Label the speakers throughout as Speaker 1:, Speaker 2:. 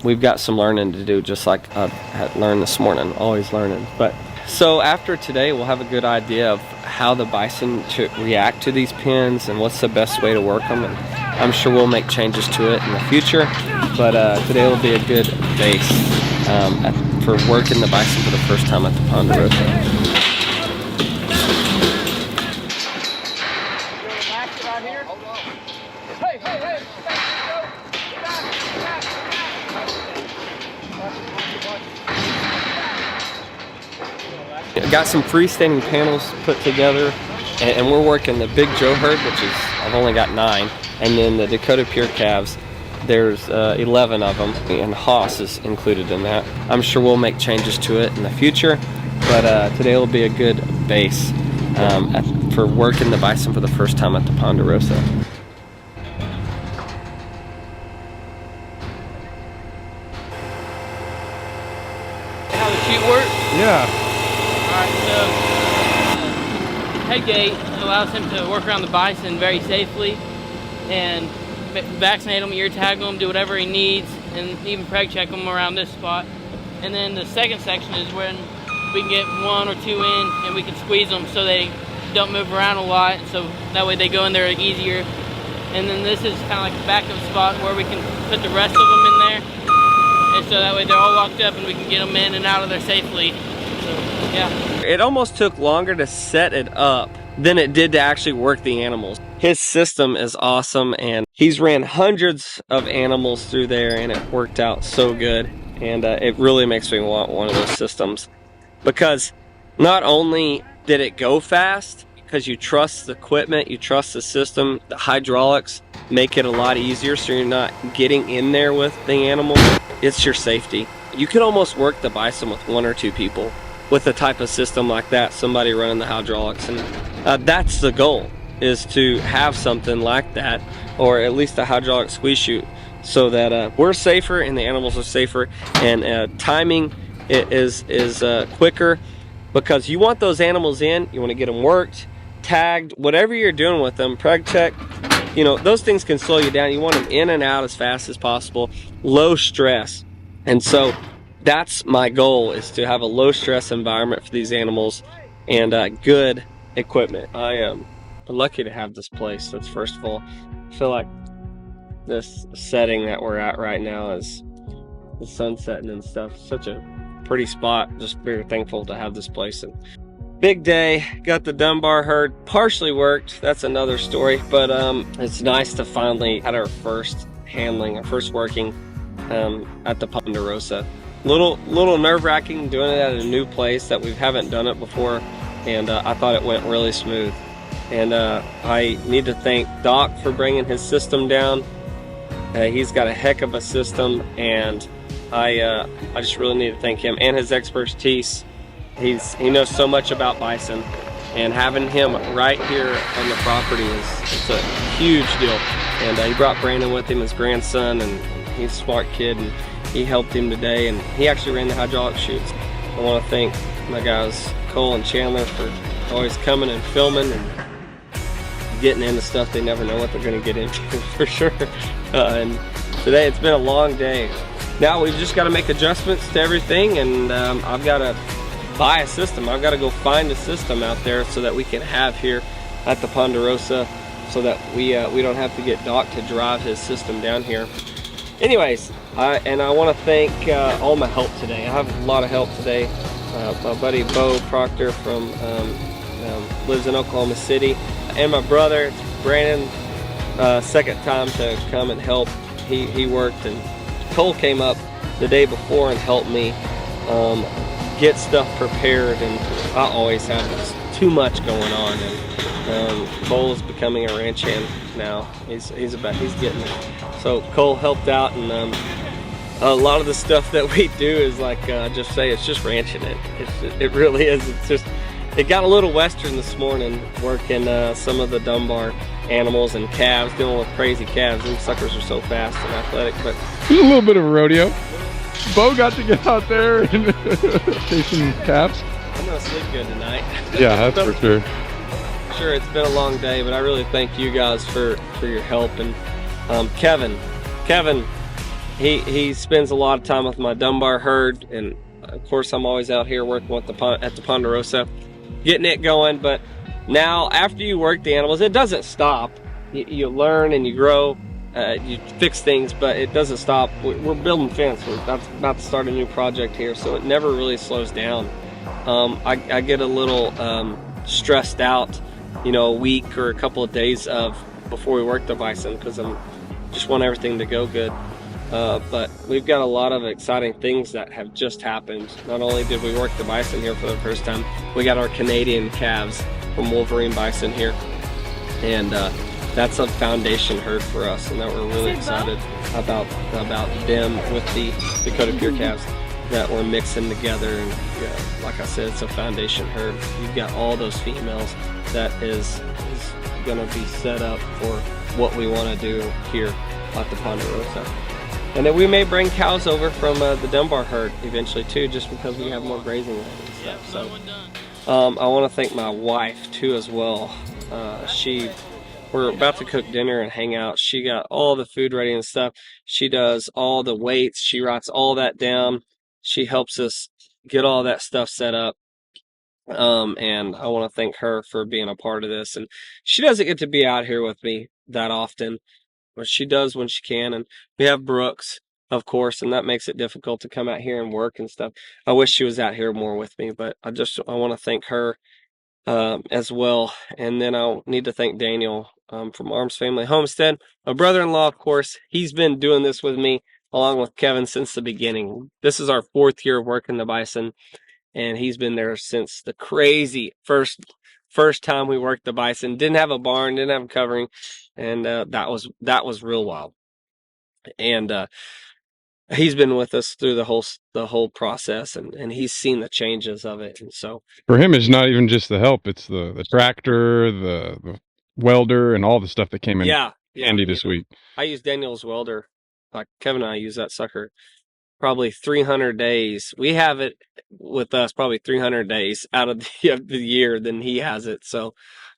Speaker 1: we've got some learning to do, just like I had learned this morning, always learning. But so after today, we'll have a good idea of how the bison should react to these pens and what's the best way to work them. And I'm sure we'll make changes to it in the future, but today will be a good base for working the bison for the first time at the Ponderosa. Got some freestanding panels put together, and we're working the Big Joe herd, which is, I've only got 9, and then the Dakota Pure calves, there's 11 of them, and Haas is included in that. I'm sure we'll make changes to it in the future, but today will be a good base for working the bison for the first time at the Ponderosa.
Speaker 2: How the chute works?
Speaker 3: Yeah.
Speaker 2: Alright, so head gate allows him to work around the bison very safely and vaccinate him, ear tag him, do whatever he needs, and even preg check him around this spot. And then the second section is when we can get 1 or 2 in and we can squeeze them so they don't move around a lot, so that way they go in there easier. And then this is kind of like the backup spot where we can put the rest of them in there, and so that way they're all locked up and we can get them in and out of there safely. So, yeah.
Speaker 1: It almost took longer to set it up than it did to actually work the animals. His system is awesome, and he's ran hundreds of animals through there, and it worked out so good. And it really makes me want one of those systems, because not only did it go fast, because you trust the equipment, you trust the system, the hydraulics make it a lot easier, so you're not getting in there with the animal. It's your safety. You could almost work the bison with 1 or 2 people with a type of system like that, somebody running the hydraulics. And that's the goal, is to have something like that, or at least a hydraulic squeeze chute, so that we're safer and the animals are safer, and timing is quicker, because you want those animals in, you want to get them worked, tagged, whatever you're doing with them, preg check, you know, those things can slow you down. You want them in and out as fast as possible, low stress. And so that's my goal, is to have a low stress environment for these animals and good equipment. I am lucky to have this place. That's first of all. I feel like this setting that we're at right now is the sun setting and stuff. Such a pretty spot. Just very thankful to have this place. And big day. Got the Dunbar herd partially worked. That's another story. But it's nice to finally had our first handling, our first working at the Ponderosa. Little nerve-wracking doing it at a new place that we haven't done it before, and I thought it went really smooth. And I need to thank Doc for bringing his system down. He's got a heck of a system, and I just really need to thank him and his expertise. He knows so much about bison, and having him right here on the property is a huge deal. And he brought Brandon with him, his grandson, and he's a smart kid, and he helped him today, and he actually ran the hydraulic chutes. I want to thank my guys Cole and Chandler for always coming and filming and getting into stuff they never know what they're going to get into for sure. And today it's been a long day. Now we've just got to make adjustments to everything, and I've got to buy a system. I've got to go find a system out there so that we can have here at the Ponderosa, so that we don't have to get Doc to drive his system down here. Anyways, I want to thank all my help today. I have a lot of help today. My buddy Bo Proctor from lives in Oklahoma City, and my brother Brandon, second time to come and help. He worked, and Cole came up the day before and helped me get stuff prepared, and I always have too much going on. And Cole is becoming a ranch hand now. He's getting it. So Cole helped out, and a lot of the stuff that we do is like just say it's just ranching it. It really is. It's just, it got a little western this morning working some of the Dunbar animals and calves, dealing with crazy calves. These suckers are so fast and athletic. But
Speaker 3: it was a little bit of a rodeo. Bo got to get out there and chase some calves.
Speaker 1: I'm gonna sleep good tonight.
Speaker 3: Yeah, that's for sure.
Speaker 1: Sure, it's been a long day, but I really thank you guys for your help. And Kevin, he spends a lot of time with my Dunbar herd, and of course I'm always out here working with at the Ponderosa, getting it going. But now, after you work the animals, it doesn't stop. You learn and you grow, you fix things, but it doesn't stop. We're building fence. We're about to start a new project here, so it never really slows down. I get a little stressed out, you know, a week or a couple of days before we work the bison, because I just want everything to go good. But we've got a lot of exciting things that have just happened. Not only did we work the bison here for the first time, we got our Canadian calves from Wolverine Bison here, and that's a foundation herd for us, and that we're really excited about them with the Dakota Pure calves that we're mixing together. And like I said, it's a foundation herd. You've got all those females that is going to be set up for what we want to do here at the Ponderosa. And then we may bring cows over from the Dunbar herd eventually too, just because we have more grazing land and stuff. So I want to thank my wife too as well. We're about to cook dinner and hang out. She got all the food ready and stuff. She does all the weights. She writes all that down. She helps us get all that stuff set up. And I want to thank her for being a part of this. And she doesn't get to be out here with me that often, but she does when she can. And we have Brooks, of course, and that makes it difficult to come out here and work and stuff. I wish she was out here more with me, but I want to thank her as well. And then I need to thank Daniel from Arms Family Homestead, my brother-in-law, of course. He's been doing this with me along with Kevin since the beginning. This is our 4th year of working the bison, and he's been there since the crazy first time we worked the bison. Didn't have a barn, didn't have a covering, and that was real wild. And he's been with us through the whole process, and he's seen the changes of it. And so
Speaker 3: for him, it's not even just the help; it's the tractor, the welder, and all the stuff that came in handy this week.
Speaker 1: I use Daniel's welder. Like Kevin and I use that sucker probably 300 days. We have it with us probably 300 days out of the year than he has it. So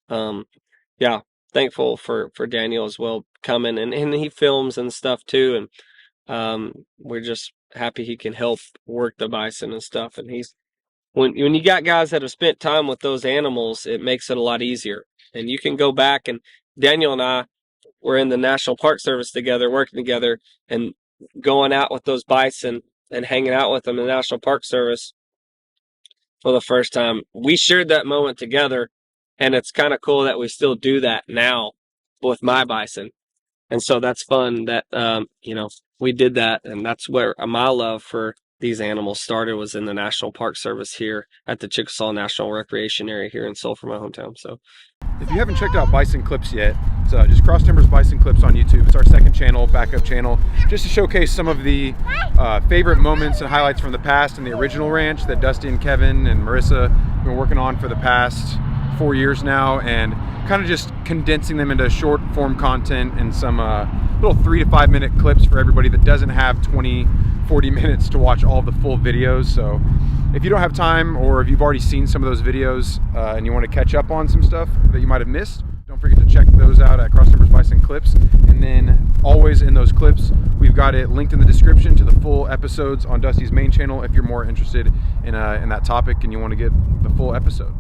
Speaker 1: yeah, thankful for Daniel as well coming, and he films and stuff too, and we're just happy he can help work the bison and stuff. And when you got guys that have spent time with those animals, it makes it a lot easier. And you can go back, and Daniel and I were in the National Park Service together, working together, and going out with those bison and hanging out with them in the National Park Service for the first time. We shared that moment together, and it's kind of cool that we still do that now with my bison. And so that's fun that, you know, we did that, and that's where my love for these animals started, was in the National Park Service here at the Chickasaw National Recreation Area here in Sulphur, my hometown. So
Speaker 3: if you haven't checked out Bison Clips yet, just Cross Timbers Bison Clips on YouTube. It's our second channel, backup channel, just to showcase some of the favorite moments and highlights from the past and the original ranch that Dusty and Kevin and Marissa have been working on for the past 4 years now, and kind of just condensing them into short form content and some little 3 to 5 minute clips for everybody that doesn't have 20-40 minutes to watch all the full videos. So if you don't have time, or if you've already seen some of those videos and you want to catch up on some stuff that you might have missed, don't forget to check those out at Cross Timbers Bison Clips. And then always in those clips, we've got it linked in the description to the full episodes on Dusty's main channel if you're more interested in that topic and you want to get the full episode.